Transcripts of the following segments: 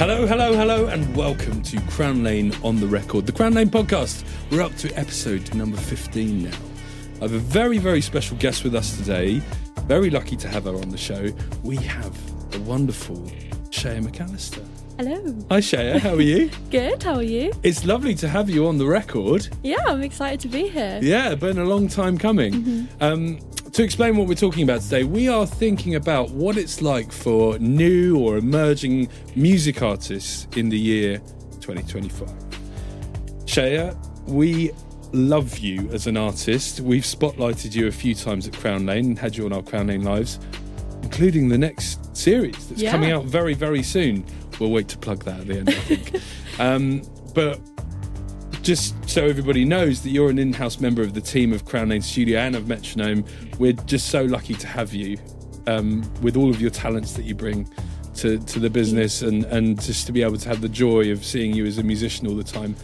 Hello, hello, hello, and welcome to Crown Lane on the Record, the Crown Lane podcast. We're up to episode number 15 now. I have a very, very special guest with us today. Very lucky to have her on the show. We have the wonderful Sheya McAllister. Hello. Hi, Sheya. How are you? Good. How are you? It's lovely to have you on the record. Yeah, I'm excited to be here. Yeah, been a long time coming. To explain what we're talking about today, we are thinking about what it's like for new or emerging music artists in the year 2025. Sheya, we love you as an artist. We've spotlighted you a few times at Crown Lane and had you on our Crown Lane Lives, including the next series that's coming out very, very soon. We'll wait to plug that at the end, I think. But just so everybody knows that you're an in-house member of the team of Crown Lane Studio and of Metronome, we're just so lucky to have you with all of your talents that you bring to the business and just to be able to have the joy of seeing you as a musician all the time.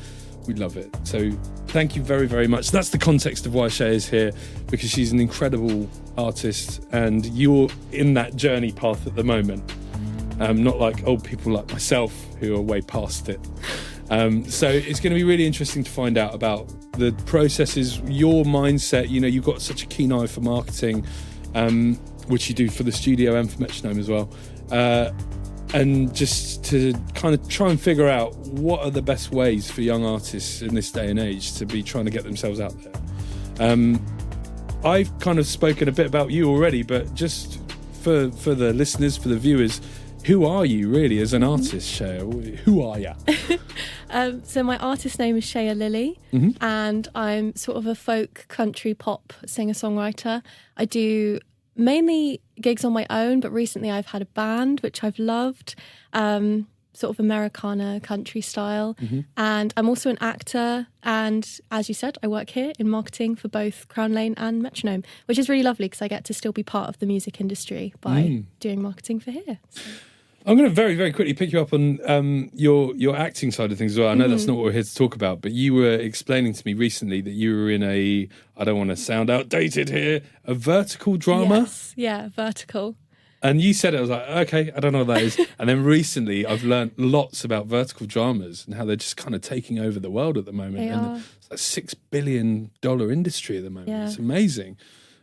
We love it. So thank you very, very much. That's the context of why Sheya is here, because she's an incredible artist and you're in that journey path at the moment. Not like old people like myself who are way past it. So it's going to be really interesting to find out about the processes, your mindset. You know, you've got such a keen eye for marketing, which you do for the studio and for Metronome as well. And just to kind of try and figure out what are the best ways for young artists in this day and age to be trying to get themselves out there. I've kind of spoken a bit about you already, but just for the listeners, for the viewers, who are you really as an artist, Sheya? Who are you? So my artist name is Sheya Lily, and I'm sort of a folk country pop singer-songwriter. I do mainly gigs on my own, but recently I've had a band, which I've loved, sort of Americana country style. And I'm also an actor. And as you said, I work here in marketing for both Crown Lane and Metronome, which is really lovely because I get to still be part of the music industry by doing marketing for here. So. I'm going to very, very quickly pick you up on your acting side of things as well. I know that's not what we're here to talk about, but you were explaining to me recently that you were in I don't want to sound outdated here, a vertical drama? Yes, yeah, vertical. And you said it, I was like, okay, I don't know what that is. And then recently I've learned lots about vertical dramas and how they're just kind of taking over the world at the moment. They are. It's a $6 billion industry at the moment. Yeah. It's amazing.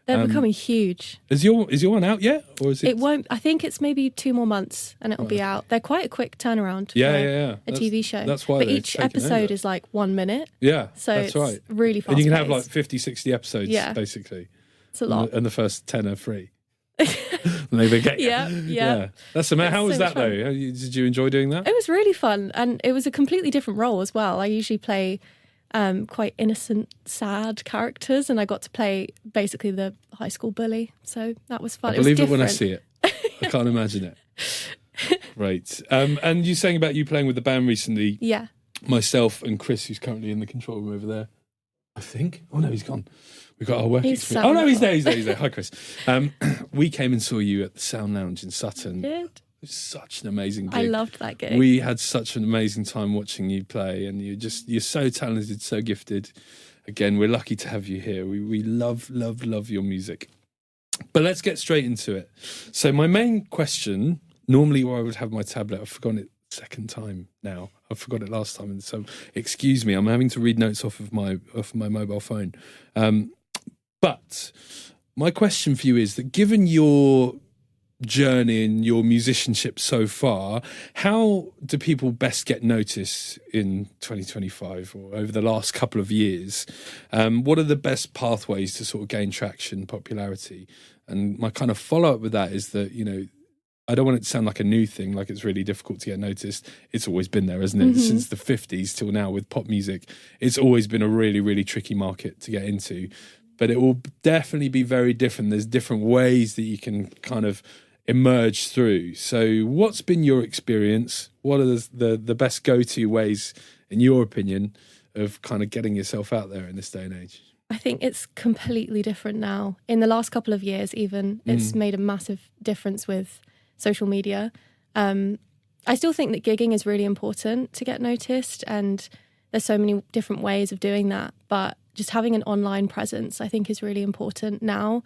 They're becoming huge. Is your one out yet? Or is it? It won't. I think it's maybe 2 more months and it'll be out. They're quite a quick turnaround for Yeah. a TV show. That's why. But each episode is like 1 minute. Yeah, so that's it's right. really fast. And you can have like 50, 60 episodes, basically. It's a lot. And the first 10 are free. And they get you. Yeah. That's amazing. How was so that much though? Did you enjoy doing that? It was really fun, and it was a completely different role as well. I usually play quite innocent, sad characters, and I got to play basically the high school bully. So that was fun. I believe it when I see it. I can't imagine it. Right. And you saying about you playing with the band recently. Yeah. Myself and Chris, who's currently in the control room over there, I think. Oh no, he's gone. We've got our work experience. Oh no, he's there. Hi, Chris. We came and saw you at the Sound Lounge in Sutton. Did. It was such an amazing gig. I loved that gig. We had such an amazing time watching you play, and you're so talented, so gifted. Again, we're lucky to have you here. We love your music. But let's get straight into it. So my main question, normally where I would have my tablet, I've forgotten it second time now. I forgot it last time, and so excuse me, I'm having to read notes off of my mobile phone. But my question for you is that given your journey and your musicianship so far, how do people best get noticed in 2025 or over the last couple of years? What are the best pathways to sort of gain traction, popularity? And my kind of follow-up with that is that, you know, I don't want it to sound like a new thing, like it's really difficult to get noticed. It's always been there, hasn't it? Since the 50s till now with pop music, it's always been a really, really tricky market to get into. But it will definitely be very different. There's different ways that you can kind of emerge through. So what's been your experience? What are the best go-to ways, in your opinion, of kind of getting yourself out there in this day and age? I think it's completely different now. In the last couple of years even, it's made a massive difference with social media. I still think that gigging is really important to get noticed, and there's so many different ways of doing that. But just having an online presence, I think, is really important now.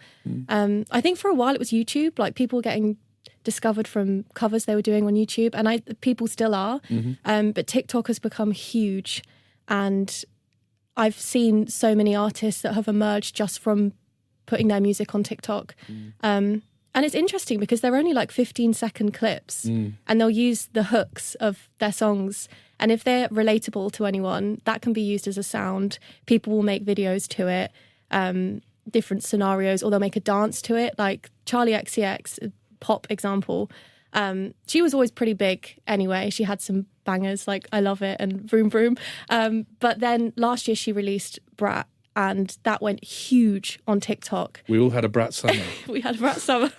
I think for a while it was YouTube, like people getting discovered from covers they were doing on YouTube, and people still are. But TikTok has become huge, and I've seen so many artists that have emerged just from putting their music on TikTok. And it's interesting because they're only like 15-second clips, and they'll use the hooks of their songs. And if they're relatable to anyone, that can be used as a sound. People will make videos to it, different scenarios, or they'll make a dance to it. Like Charlie XCX, pop example. She was always pretty big anyway. She had some bangers like I Love It and Vroom Vroom. But then last year she released Brat, and that went huge on TikTok. We all had a Brat summer. We had a Brat summer.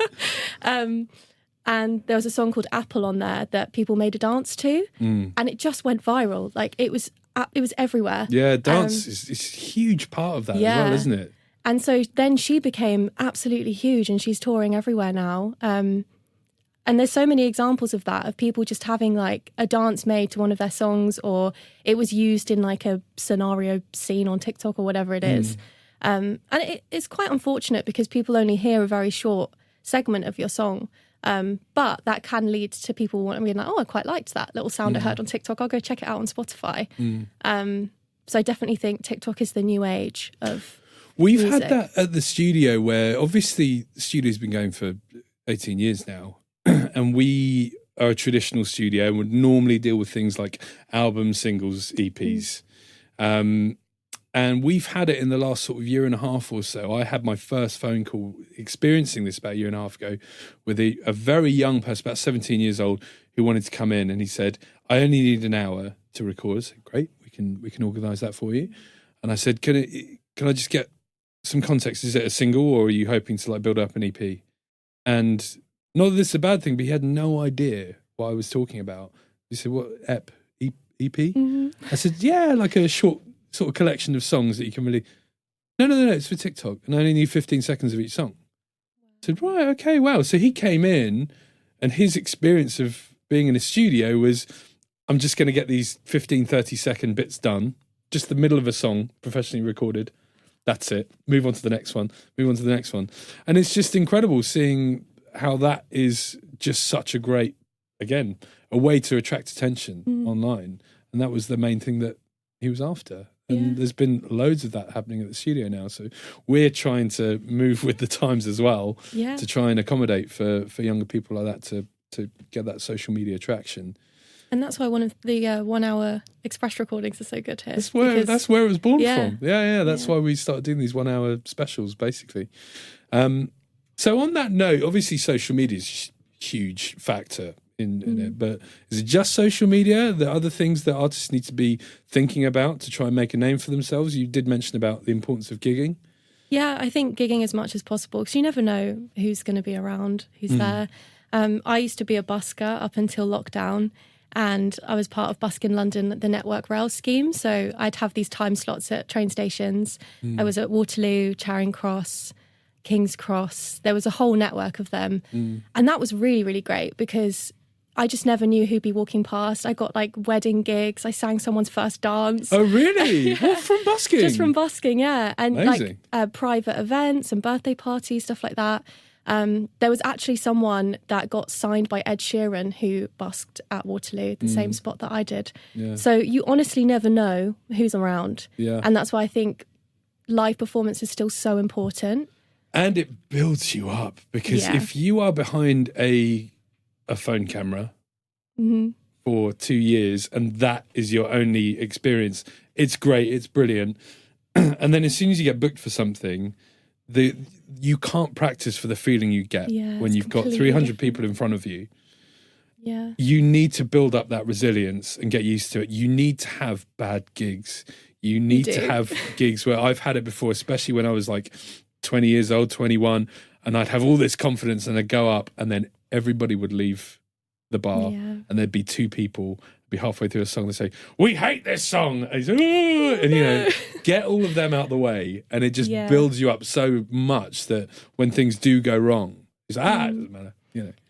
And there was a song called Apple on there that people made a dance to, and it just went viral. Like it was everywhere. Yeah, dance is a huge part of that as well, isn't it? And so then she became absolutely huge, and she's touring everywhere now. And there's so many examples of that, of people just having like a dance made to one of their songs, or it was used in like a scenario scene on TikTok or whatever it is. And it's quite unfortunate because people only hear a very short segment of your song. But that can lead to people being like, oh, I quite liked that little sound I heard on TikTok. I'll go check it out on Spotify. So I definitely think TikTok is the new age of We've music. had that at the studio where obviously the studio's been going for 18 years now. And we are a traditional studio and would normally deal with things like albums, singles, EPs. And we've had it in the last sort of year and a half or so. I had my first phone call experiencing this about a year and a half ago with a very young person, about 17 years old, who wanted to come in, and he said, I only need an hour to record. I said, great, we can organise that for you. And I said, can I just get some context? Is it a single, or are you hoping to like build up an EP? And not that this is a bad thing, but he had no idea what I was talking about. He said, what, EP? I said, yeah, like a short sort of collection of songs that you can really... No, it's for TikTok, and I only need 15 seconds of each song. I said, right, okay, wow. So he came in, and his experience of being in a studio was, I'm just going to get these 15, 30-second bits done, just the middle of a song, professionally recorded. That's it. Move on to the next one. And it's just incredible seeing how that is just such a great, again, a way to attract attention online. And that was the main thing that he was after. And there's been loads of that happening at the studio now. So we're trying to move with the times as well to try and accommodate for younger people like that to get that social media traction. And that's why one of the 1 hour express recordings is so good here. That's where it was born from. Yeah. That's why we started doing these 1 hour specials, basically. So on that note, obviously social media is a huge factor in it, but is it just social media? The other things that artists need to be thinking about to try and make a name for themselves? You did mention about the importance of gigging. Yeah, I think gigging as much as possible, because you never know who's going to be around, who's there. I used to be a busker up until lockdown, and I was part of Busk in London, the Network Rail scheme. So I'd have these time slots at train stations. I was at Waterloo, Charing Cross, King's Cross. There was a whole network of them. And that was really, really great because I just never knew who'd be walking past. I got like wedding gigs. I sang someone's first dance. Oh, really? What, from busking? Just from busking, yeah. And amazing. Like private events and birthday parties, stuff like that. There was actually someone that got signed by Ed Sheeran who busked at Waterloo, the same spot that I did. Yeah. So you honestly never know who's around. Yeah. And that's why I think live performance is still so important. And it builds you up because if you are behind a phone camera for 2 years and that is your only experience, it's great, it's brilliant. And then as soon as you get booked for something, you can't practice for the feeling you get when you've got 300 people in front of you. Yeah. You need to build up that resilience and get used to it. You need to have bad gigs. You need to have gigs where I've had it before, especially when I was like 20 years old, 21, and I'd have all this confidence and I'd go up and then everybody would leave the bar and there'd be two people be halfway through a song and say, we hate this song. And, get all of them out the way. And it just builds you up so much that when things do go wrong, it's it doesn't matter.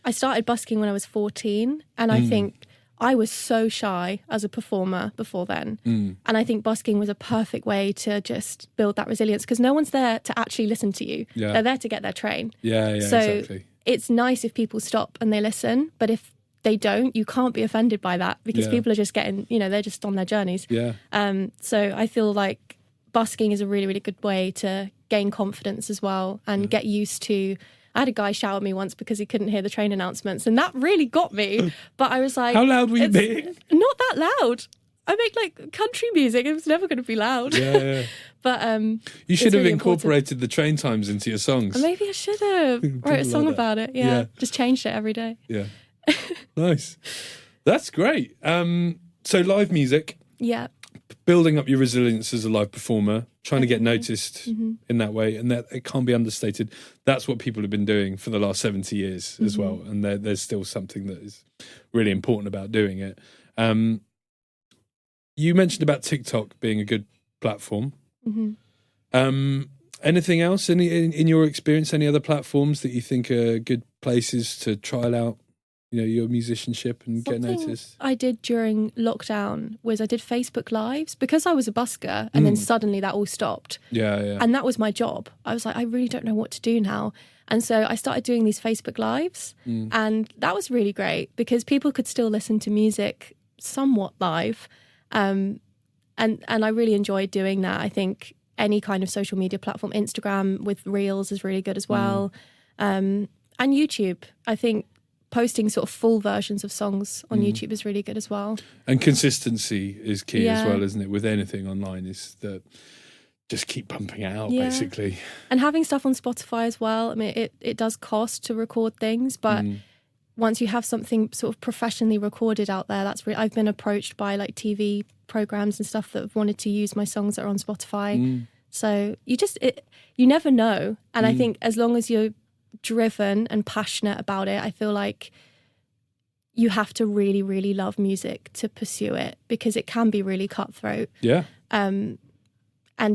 I started busking when I was 14 and I think I was so shy as a performer before then. And I think busking was a perfect way to just build that resilience because no one's there to actually listen to you. Yeah. They're there to get their train. So exactly. it's nice if people stop and they listen, but if they don't, you can't be offended by that, because people are just getting, they're just on their journeys. Yeah. So I feel like busking is a really, really good way to gain confidence as well, and get used to. I had a guy shout at me once because he couldn't hear the train announcements, and that really got me. But I was like, how loud were you being? Not that loud. I make like country music. It was never going to be loud. Yeah. But you should have really incorporated the train times into your songs. Maybe I should have wrote a song about it. Yeah. Just changed it every day. Yeah. Nice. That's great. So live music. Yeah. Building up your resilience as a live performer, trying to get noticed in that way, and that it can't be understated. That's what people have been doing for the last 70 years as well, and there's still something that is really important about doing it. You mentioned about TikTok being a good platform. Anything else in your experience? Any other platforms that you think are good places to trial out, your musicianship and get noticed? I did during lockdown was I did Facebook Lives, because I was a busker, and then suddenly that all stopped. Yeah. And that was my job. I was like, I really don't know what to do now. And so I started doing these Facebook Lives, and that was really great because people could still listen to music somewhat live. And I really enjoyed doing that. I think any kind of social media platform, Instagram with Reels is really good as well. And YouTube, I think posting sort of full versions of songs on YouTube is really good as well. And consistency is key as well, isn't it? With anything online, is that just keep pumping it out, basically. And having stuff on Spotify as well. I mean, it does cost to record things, but once you have something sort of professionally recorded out there, I've been approached by like TV programs and stuff that have wanted to use my songs that are on Spotify. So you never know. And I think as long as you're driven and passionate about it, I feel like you have to really, really love music to pursue it, because it can be really cutthroat. Yeah. And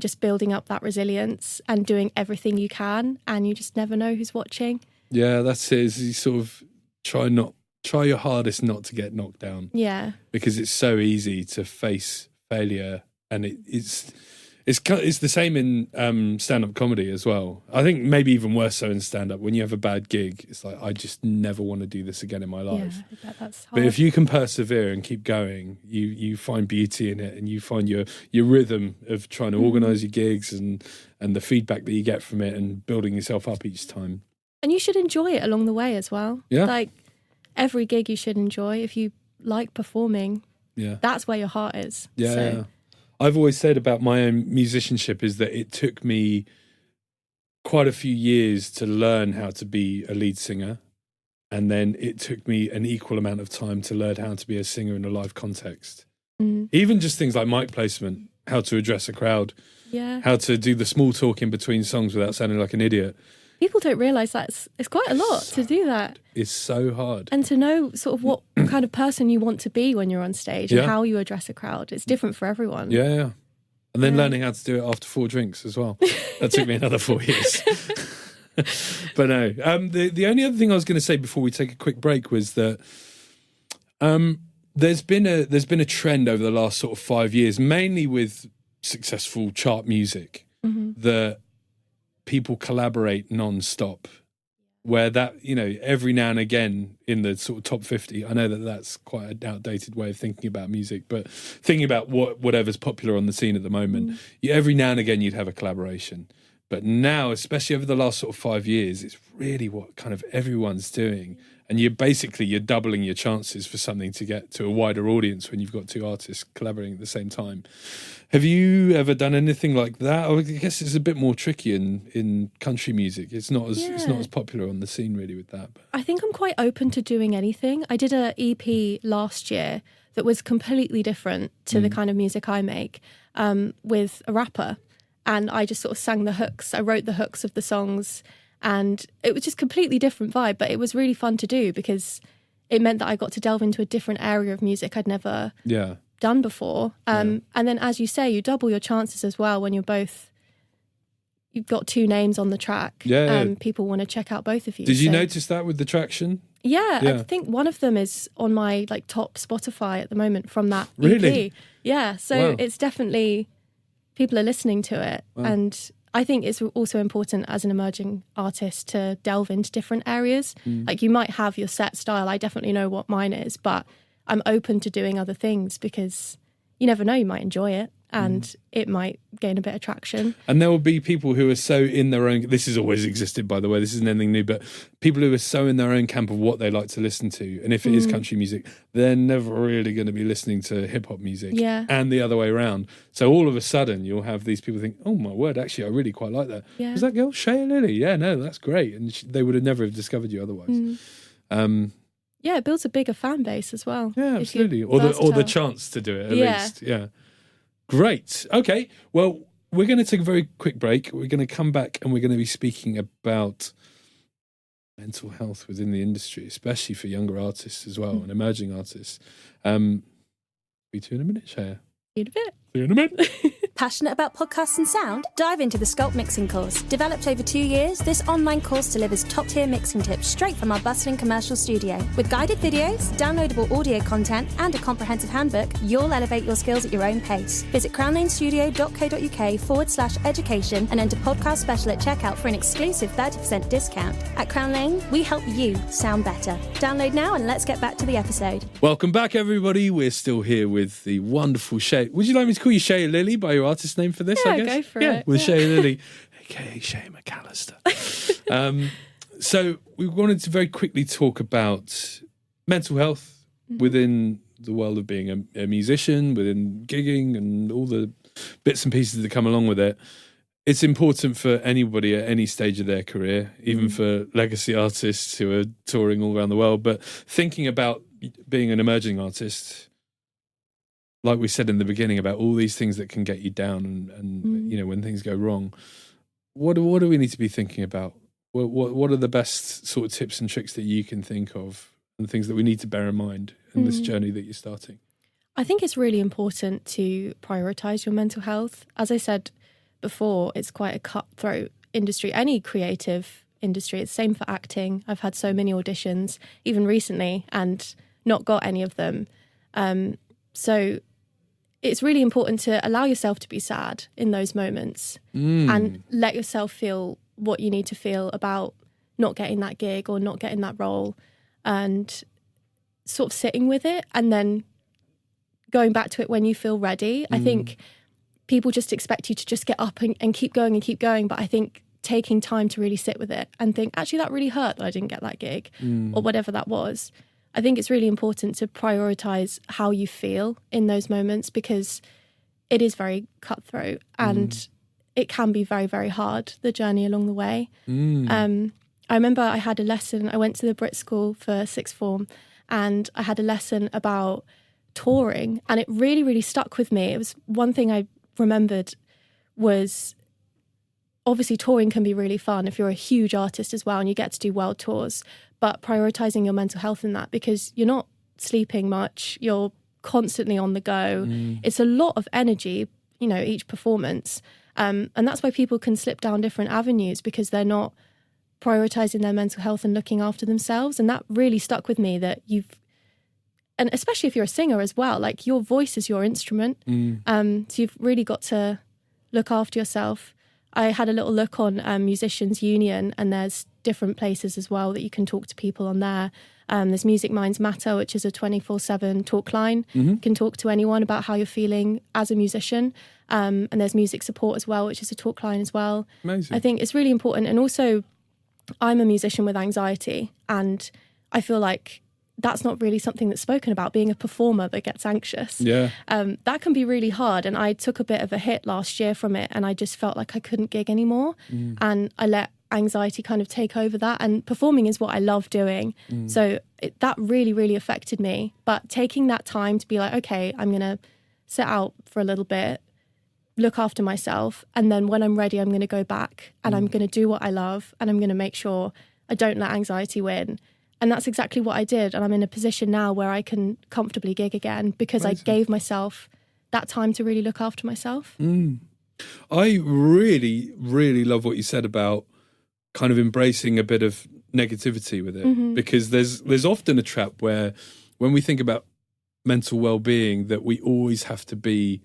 just building up that resilience and doing everything you can, and you just never know who's watching. Yeah, that's it. Is you sort of try your hardest not to get knocked down. Yeah. Because it's so easy to face failure, and it's the same in stand-up comedy as well. I think maybe even worse so in stand-up. When you have a bad gig, it's like, I just never want to do this again in my life. Yeah, that's hard. But if you can persevere and keep going, you find beauty in it, and you find your rhythm of trying to organise your gigs and the feedback that you get from it, and building yourself up each time. And you should enjoy it along the way as well. Yeah. Like every gig you should enjoy. If you like performing, that's where your heart is. Yeah. So. Yeah. I've always said about my own musicianship is that it took me quite a few years to learn how to be a lead singer, and then it took me an equal amount of time to learn how to be a singer in a live context. Even just things like mic placement, how to address a crowd, how to do the small talk in between songs without sounding like an idiot. People don't realise that it's quite a lot to do that. It's so hard. And to know sort of what kind of person you want to be when you're on stage and how you address a crowd. It's different for everyone. Yeah. And then learning how to do it after 4 drinks as well. That took me another 4 years. But no. The only other thing I was going to say before we take a quick break was that there's been a trend over the last sort of 5 years, mainly with successful chart music, that people collaborate non-stop, where that, every now and again in the sort of top 50, I know that that's quite an outdated way of thinking about music, but thinking about whatever's popular on the scene at the moment, every now and again you'd have a collaboration. But now, especially over the last sort of 5 years, it's really what kind of everyone's doing. And you're doubling your chances for something to get to a wider audience when you've got 2 artists collaborating at the same time. Have you ever done anything like that? I guess it's a bit more tricky in country music. It's not as popular on the scene really with that. I think I'm quite open to doing anything. I did an EP last year that was completely different to the kind of music I make, with a rapper. And I just sort of sang the hooks. I wrote the hooks of the songs. And it was just completely different vibe, but it was really fun to do because it meant that I got to delve into a different area of music I'd never done before. And then, as you say, you double your chances as well when you've got 2 names on the track. People want to check out both of you. Did you notice that with the traction? Yeah, I think one of them is on my top Spotify at the moment from that EP. Really? Yeah, so it's definitely, people are listening to it. Wow. And I think it's also important as an emerging artist to delve into different areas. Like you might have your set style. I definitely know what mine is, but I'm open to doing other things because you never know, you might enjoy it and it might gain a bit of traction. And there will be people who are so in their own, this has always existed, by the way, this isn't anything new, but people who are so in their own camp of what they like to listen to. And if it is country music, they're never really going to be listening to hip hop music and the other way around. So all of a sudden you'll have these people think, oh my word, actually, I really quite like that. Yeah. Was that girl Sheya Lily? Yeah, no, that's great. And they would have never have discovered you otherwise. Yeah, it builds a bigger fan base as well. Yeah, absolutely. Or the chance to do it, at least. Yeah. Great. Okay. Well, we're going to take a very quick break. We're going to come back and we're going to be speaking about mental health within the industry, especially for younger artists as well and emerging artists. Be to you in a minute, Sheya. See you in a bit. See you in a minute. Passionate about podcasts and sound? Dive into the Sculpt Mixing course. Developed over 2 years, this online course delivers top-tier mixing tips straight from our bustling commercial studio. With guided videos, downloadable audio content, and a comprehensive handbook, you'll elevate your skills at your own pace. Visit crownlanestudio.co.uk/education and enter podcast special at checkout for an exclusive 30% discount. At Crown Lane, we help you sound better. Download now and let's get back to the episode. Welcome back, everybody. We're still here with the wonderful Sheya. Would you like me to call you Sheya Lily by your artist name for this, I guess? Go for it. With Sheya Lily, aka Sheya McAllister. So we wanted to very quickly talk about mental health within the world of being a musician, within gigging and all the bits and pieces that come along with it. It's important for anybody at any stage of their career, even for legacy artists who are touring all around the world. But thinking about being an emerging artist, like we said in the beginning about all these things that can get you down and you know, when things go wrong, what do we need to be thinking about? What are the best sort of tips and tricks that you can think of and things that we need to bear in mind in this journey that you're starting? I think it's really important to prioritise your mental health. As I said before, it's quite a cutthroat industry, any creative industry. It's the same for acting. I've had so many auditions, even recently, and not got any of them. So it's really important to allow yourself to be sad in those moments and let yourself feel what you need to feel about not getting that gig or not getting that role, and sort of sitting with it and then going back to it when you feel ready. I think people just expect you to just get up and keep going. But I think taking time to really sit with it and think, actually, that really hurt that I didn't get that gig or whatever that was. I think it's really important to prioritise how you feel in those moments because it is very cutthroat and it can be very, very hard, the journey along the way. I remember I had a lesson, I went to the Brit School for sixth form and I had a lesson about touring and it really, really stuck with me. It was one thing I remembered was obviously touring can be really fun if you're a huge artist as well and you get to do world tours, but prioritising your mental health in that because you're not sleeping much, you're constantly on the go. It's a lot of energy, you know, each performance. And that's why people can slip down different avenues because they're not prioritising their mental health and looking after themselves. And that really stuck with me that and especially if you're a singer as well, like your voice is your instrument. So you've really got to look after yourself. I had a little look on Musicians Union and there's different places as well that you can talk to people on there. There's Music Minds Matter, which is a 24/7 talk line. You can talk to anyone about how you're feeling as a musician. And there's Music Support as well, which is a talk line as well. Amazing. I think it's really important. And also, I'm a musician with anxiety and I feel like that's not really something that's spoken about, being a performer that gets anxious. Yeah. That can be really hard. And I took a bit of a hit last year from it and I just felt like I couldn't gig anymore. And I let anxiety kind of take over that. And performing is what I love doing. So that really, really affected me. But taking that time to be like, okay, I'm going to sit out for a little bit, look after myself. And then when I'm ready, I'm going to go back and I'm going to do what I love. And I'm going to make sure I don't let anxiety win. And that's exactly what I did. And I'm in a position now where I can comfortably gig again because I gave myself that time to really look after myself. I really, really love what you said about kind of embracing a bit of negativity with it because there's often a trap where when we think about mental well-being that we always have to be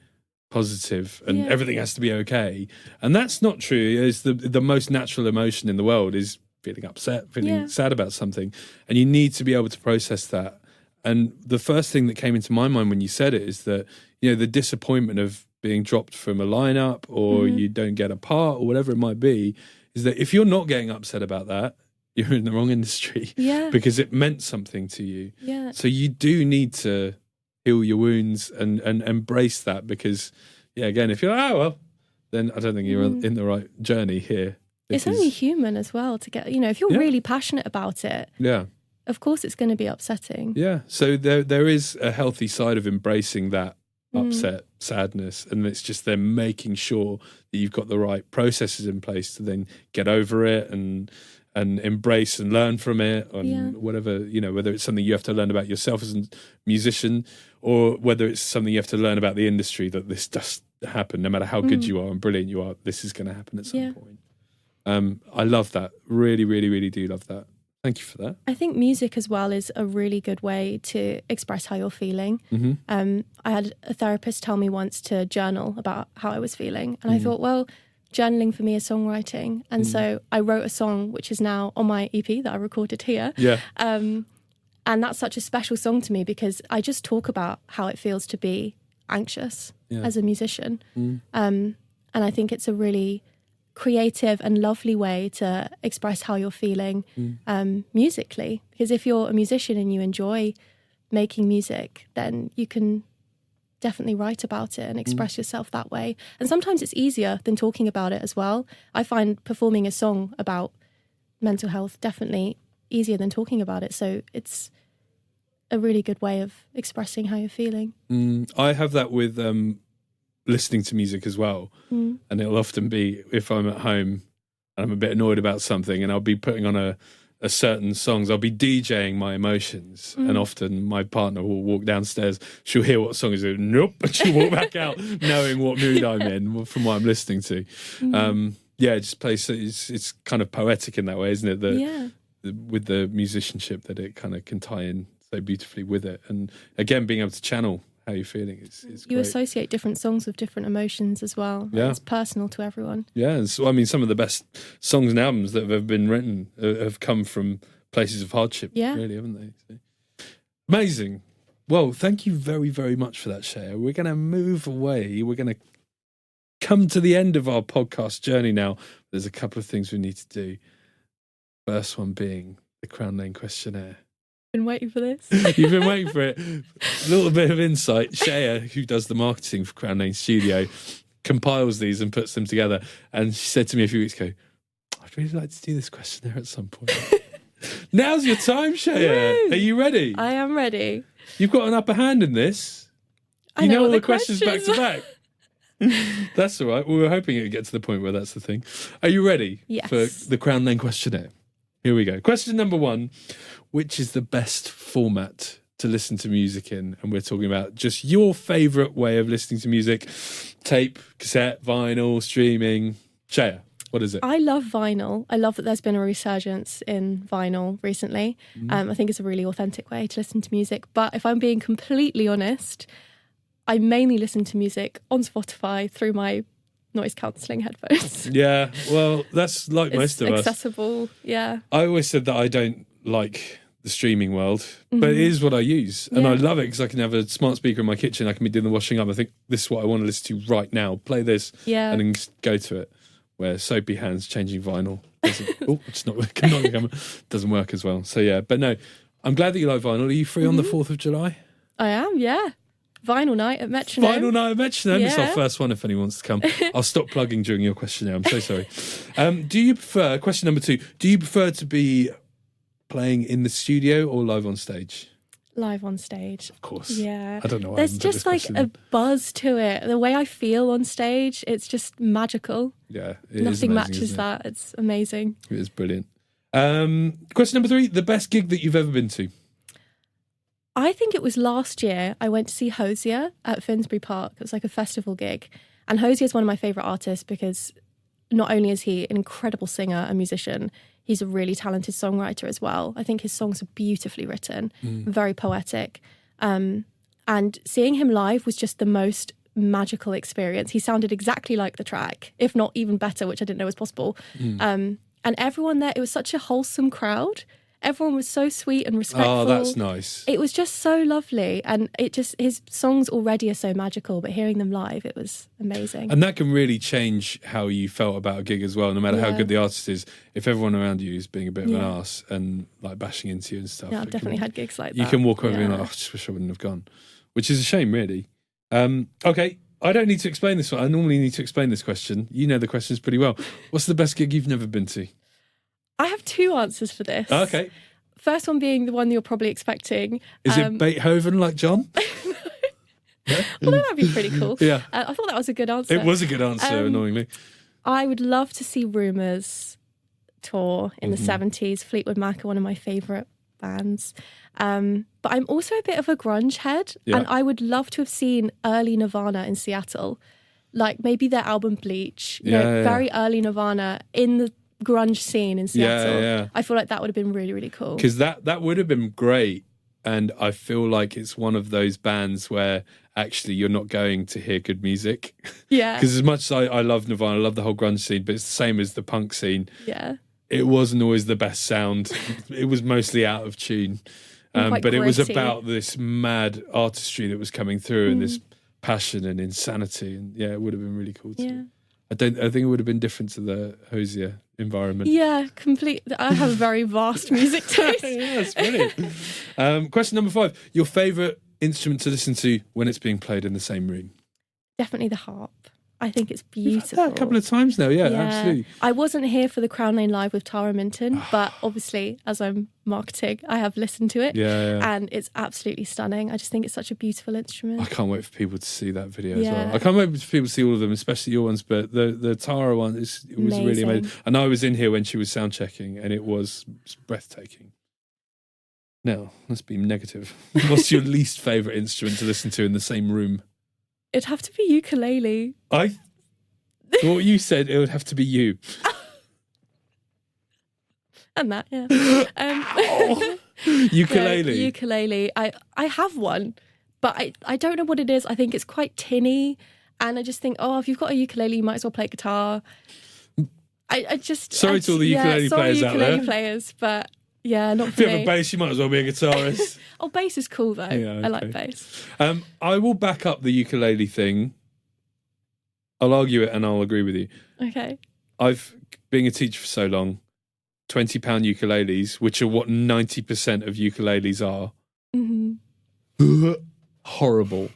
positive and everything has to be okay. And that's not true. It's the most natural emotion in the world is feeling upset, feeling sad about something. And you need to be able to process that. And the first thing that came into my mind when you said it is that, you know, the disappointment of being dropped from a lineup or you don't get a part or whatever it might be, is that if you're not getting upset about that, you're in the wrong industry because it meant something to you. Yeah. So you do need to heal your wounds and embrace that because, again, if you're like, oh, well, then I don't think you're in the right journey here. It's only human as well to get, you know, if you're really passionate about it, of course it's going to be upsetting. Yeah. So there is a healthy side of embracing that upset, sadness, and it's just then making sure that you've got the right processes in place to then get over it and embrace and learn from it and whatever, you know, whether it's something you have to learn about yourself as a musician or whether it's something you have to learn about the industry, that this does happen no matter how good you are and brilliant you are, this is going to happen at some point. I love that. Really, really, really do love that. Thank you for that. I think music as well is a really good way to express how you're feeling. I had a therapist tell me once to journal about how I was feeling. And I thought, well, journaling for me is songwriting. And so I wrote a song, which is now on my EP that I recorded here. Yeah. And that's such a special song to me because I just talk about how it feels to be anxious as a musician. And I think it's a really creative and lovely way to express how you're feeling musically. Because if you're a musician and you enjoy making music, then you can definitely write about it and express yourself that way. And sometimes it's easier than talking about it as well. I find performing a song about mental health definitely easier than talking about it. So it's a really good way of expressing how you're feeling. I have that with listening to music as well. And it'll often be if I'm at home and I'm a bit annoyed about something and I'll be putting on a certain songs, I'll be DJing my emotions, and often my partner will walk downstairs, she'll hear what song is it, nope, and she'll walk back out knowing what mood I'm in from what I'm listening to. It just plays, it's kind of poetic in that way, isn't it? With the musicianship that it kind of can tie in so beautifully with it. And again, being able to channel how you're feeling is you great. Associate different songs with different emotions as well. It's personal to everyone. So I mean, some of the best songs and albums that have been written have come from places of hardship, really, haven't they? So, amazing. Well, thank you very, very much for that, Sheya. We're going to move away. We're going to come to the end of our podcast journey now. There's a couple of things we need to do. First one being the Crown Lane questionnaire. Been waiting for this. You've been waiting for it. A little bit of insight. Sheya, who does the marketing for Crown Lane Studio, compiles these and puts them together. And she said to me a few weeks ago, I'd really like to do this questionnaire at some point. Now's your time, Sheya. Are you ready? I am ready. You've got an upper hand in this. I know all the questions back to back. That's all right. We were hoping it would get to the point where that's the thing. Are you ready for the Crown Lane questionnaire? Here we go. Question number 1. Which is the best format to listen to music in? And we're talking about just your favourite way of listening to music. Tape, cassette, vinyl, streaming. Sheya, what is it? I love vinyl. I love that there's been a resurgence in vinyl recently. I think it's a really authentic way to listen to music. But if I'm being completely honest, I mainly listen to music on Spotify through my noise cancelling headphones. Yeah, well, that's like most of us. It's accessible, I always said that I don't like the streaming world, but it is what I use. And I love it because I can have a smart speaker in my kitchen. I can be doing the washing up. I think this is what I want to listen to right now. Play this and then go to it. Where soapy hands changing vinyl doesn't work as well. So but no, I'm glad that you like vinyl. Are you free on the 4th of July? I am, Vinyl night at Metronome. Vinyl night at Metronome. It's our first one if anyone wants to come. I'll stop plugging during your questionnaire. I'm so sorry. Do you prefer, question number 2, do you prefer to be playing in the studio or live on stage? Live on stage. Of course. Yeah. I don't know why. There's just like a buzz to it. The way I feel on stage, it's just magical. Yeah. Nothing matches that. It's amazing. It is brilliant. Question number 3, the best gig that you've ever been to? I think it was last year I went to see Hosier at Finsbury Park. It was like a festival gig. And Hosier is one of my favourite artists because not only is he an incredible singer and musician, he's a really talented songwriter as well. I think his songs are beautifully written, very poetic. And seeing him live was just the most magical experience. He sounded exactly like the track, if not even better, which I didn't know was possible. And everyone there, it was such a wholesome crowd. Everyone was so sweet and respectful. Oh, that's nice. It was just so lovely. And his songs already are so magical, but hearing them live, it was amazing. And that can really change how you felt about a gig as well, no matter how Yeah. good the artist is. If everyone around you is being a bit of an arse and like bashing into you and stuff. Yeah, I've definitely had gigs like that. You can walk over and Yeah. like, I just wish I wouldn't have gone. Which is a shame, really. Okay, I don't need to explain this one. I normally need to explain this question. You know the questions pretty well. What's the best gig you've never been to? I have two answers for this. Okay. First one being the one you're probably expecting. Is it Beethoven like John? Well, that'd be pretty cool. Yeah. I thought that was a good answer. It was a good answer, annoyingly. I would love to see Rumours tour in the 70s. Fleetwood Mac are one of my favourite bands. But I'm also a bit of a grunge head, and I would love to have seen early Nirvana in Seattle. Like maybe their album Bleach, very early Nirvana in the grunge scene in Seattle. Yeah. I feel like that would have been really, really cool. Because that would have been great. And I feel like it's one of those bands where actually you're not going to hear good music. Yeah. Because as much as I love Nirvana, I love the whole grunge scene, but it's the same as the punk scene. Yeah. It wasn't always the best sound. It was mostly out of tune. Quite But it was gritty. about this mad artistry that was coming through and this passion and insanity. And yeah, it would have been really cool too. Yeah. I think it would have been different to the Hosier environment. Yeah, completely. I have a very vast music taste. Yeah, that's brilliant. Question number 5. Your favourite instrument to listen to when it's being played in the same room? Definitely the harp. I think it's We've had beautiful. that a couple of times now, yeah, absolutely. I wasn't here for the Crown Lane Live with Tara Minton, but obviously, as I'm marketing, I have listened to it. Yeah. And it's absolutely stunning. I just think it's such a beautiful instrument. I can't wait for people to see that video as Yeah. well. I can't wait for people to see all of them, especially your ones, but the Tara one, it was really Amazing. amazing. And I was in here when she was sound checking and it was breathtaking. Now, let's be negative. What's your least favourite instrument to listen to in the same room? It'd have to be ukulele. I thought you said it would have to be you. And that, yeah. Ukulele. Yeah, ukulele. I have one, but I don't know what it is. I think it's quite tinny. And I just think, if you've got a ukulele, you might as well play guitar. Sorry to all the ukulele players out there. Ukulele players, but yeah, not If for you have me. a bass, you might as well be a guitarist. Bass is cool though. Yeah, I like okay. bass. I will back up the ukulele thing. I'll argue it and I'll agree with you. Okay. I've been a teacher for so long, £20 ukuleles, which are what 90% of ukuleles are. Mm-hmm. Horrible.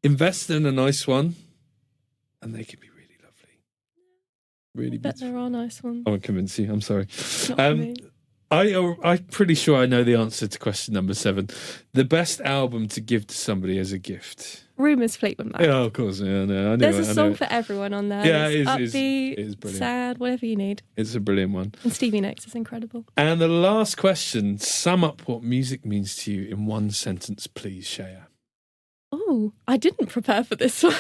Invest in a nice one and they can be really lovely. Really Bet beautiful. there are nice ones. I won't convince you, I'm sorry. Not for me. I'm pretty sure I know the answer to question number 7. The best album to give to somebody as a gift. Rumours Fleetwood Mac. Yeah, of course. Yeah, no, I knew There's it, a I knew song it. for everyone on there. Yeah, It's it is upbeat, brilliant. sad, whatever you need. It's a brilliant one. And Stevie Nicks is incredible. And the last question, sum up what music means to you in one sentence, please, Sheya. Oh, I didn't prepare for this one.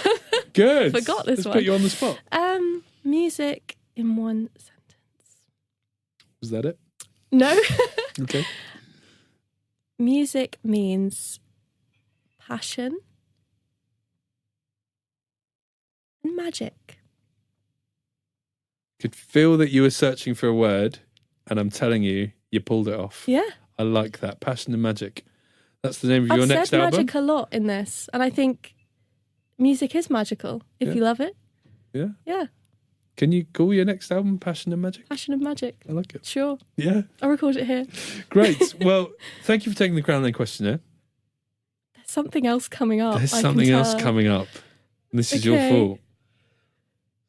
Good. Forgot this Let's one. put you on the spot. Music in one sentence. Was that it? No. Okay. Music means passion and magic. Could feel that you were searching for a word, and I'm telling you, you pulled it off. Yeah. I like that. Passion and magic. That's the name of your I've next said album? magic a lot in this, and I think music is magical if Yeah. you love it. Yeah. Yeah. Can you call your next album Passion and Magic? Passion and magic. I like it. Sure. Yeah. I'll record it here. Great. Well, thank you for taking the Crown Lane questionnaire. There's something else coming up. There's I can something else tell. coming up. And this is your Okay. fault.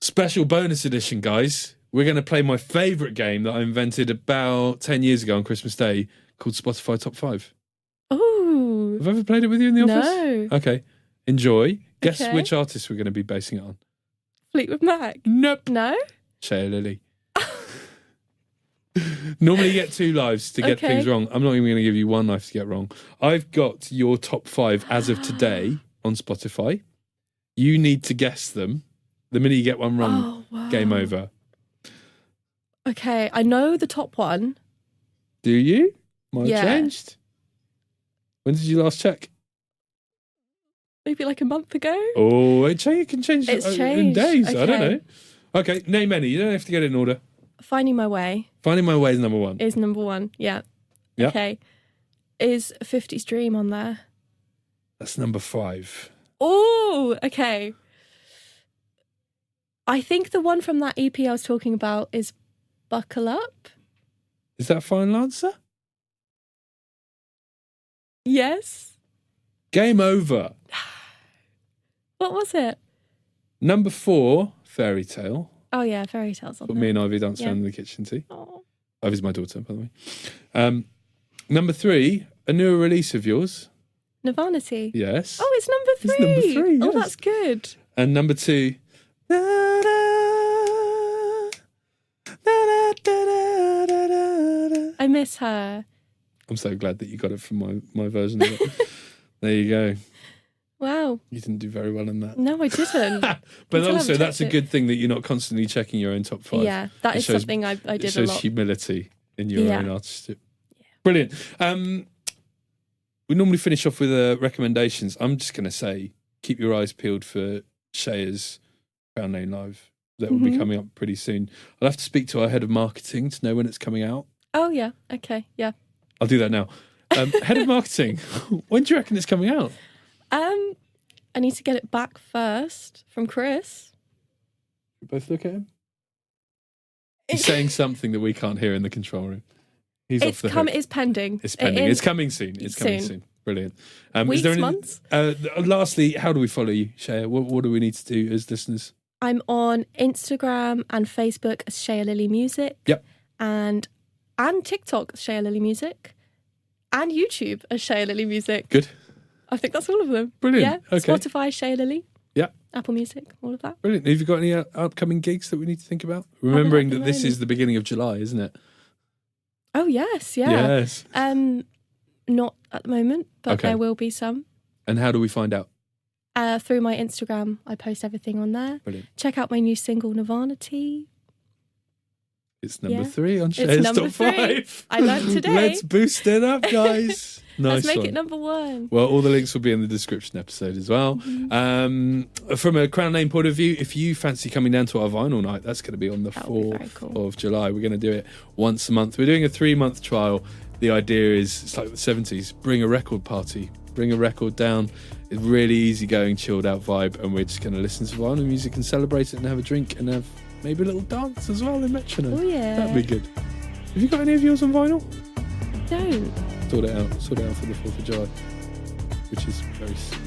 Special bonus edition, guys. We're going to play my favourite game that I invented about 10 years ago on Christmas Day called Spotify Top 5. Oh. Have I ever played it with you in the office? No. Okay. Enjoy. Guess Okay. which artist we're going to be basing it on. Fleetwood Mac. Nope. No? Sheya Lily. Normally you get 2 lives to get Okay. things wrong. I'm not even going to give you 1 life to get wrong. I've got your top 5 as of today on Spotify. You need to guess them. The minute you get one wrong, Oh, wow. game over. Okay, I know the top one. Do you? Might have Yeah. changed. When did you last check? maybe like a month ago. Oh, it can change It's in changed. days. I don't Okay. know. Okay, name any. You don't have to get it in order. Finding My Way Finding My Way is number one. is number one. Yeah. Yeah. Okay. Is 50's Dream on there? That's number 5. Oh, okay. I think the one from that EP I was talking about is Buckle Up. Is that a final answer? Yes. Game over. What was it? Number 4, Fairy Tale. Oh yeah, Fairy Tales on What there. me and Ivy dance Yeah. around in the kitchen to. Oh. Ivy's my daughter, by the way. Number 3, a newer release of yours. Nirvana Tea. Yes. Oh, it's number 3. It's number 3, Oh, yes. that's good. And number 2. I miss her. I'm so glad that you got it from my version of it. There you go. Wow. You didn't do very well in that. No, I didn't. But Until also, I've that's a checked good thing that you're not constantly checking your own top 5. Yeah, that It is shows- something I It did a shows lot. humility in your Yeah. own artistry. Brilliant. We normally finish off with recommendations. I'm just going to say, keep your eyes peeled for Sheya's Crown Lane Live. That will be Mhm. coming up pretty soon. I'll have to speak to our head of marketing to know when it's coming out. Oh yeah. Okay. Yeah. I'll do that now. Head of marketing, when do you reckon it's coming out? I need to get it back first from Chris. We both look at him. He's saying something that we can't hear in the control room. He's off the hook. It's pending. It's pending. It's coming soon. It's coming soon. Brilliant. Weeks, months? Lastly, how do we follow you, Sheya? What do we need to do as listeners? I'm on Instagram and Facebook as Sheya Lily Music. Yep. And TikTok as Sheya Lily Music. And YouTube as Sheya Lily Music. Good. I think that's all of them. Brilliant. Yeah. Okay. Spotify, Sheya Lily. Yeah. Apple Music, all of that. Brilliant. Have you got any upcoming gigs that we need to think about? Remembering that this is the beginning of July, isn't it? Oh yes, yeah. Yes. Not at the moment, but Okay. there will be some. And how do we find out? Through my Instagram, I post everything on there. Brilliant. Check out my new single, Nirvana Tea. It's number Yeah. 3 on It's Sheya's number top 3. 5. I learned today. Let's boost it up, guys. Nice Let's make one. it number 1. Well, all the links will be in the description episode as well. Mm-hmm. From a Crown Lane point of view, if you fancy coming down to our vinyl night, that's going to be on the That would be 4th very cool. of July. We're going to do it once a month. We're doing a 3-month trial. The idea is, it's like the 70s, bring a record party, bring a record down. It's really easygoing, chilled out vibe, and we're just going to listen to vinyl music and celebrate it and have a drink and have maybe a little dance as well in metronome. Oh yeah. That'd be good. Have you got any of yours on vinyl? Don't. Sort it out for the 4th of July, which is very soon.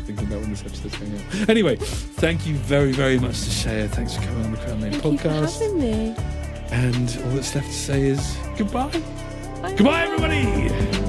Thinking about when this episode's going out. Anyway, thank you very, very much to Sheya. Thanks for coming on the Crown Lane Thank podcast. you for having me. And all that's left to say is goodbye. Bye. Goodbye, everybody.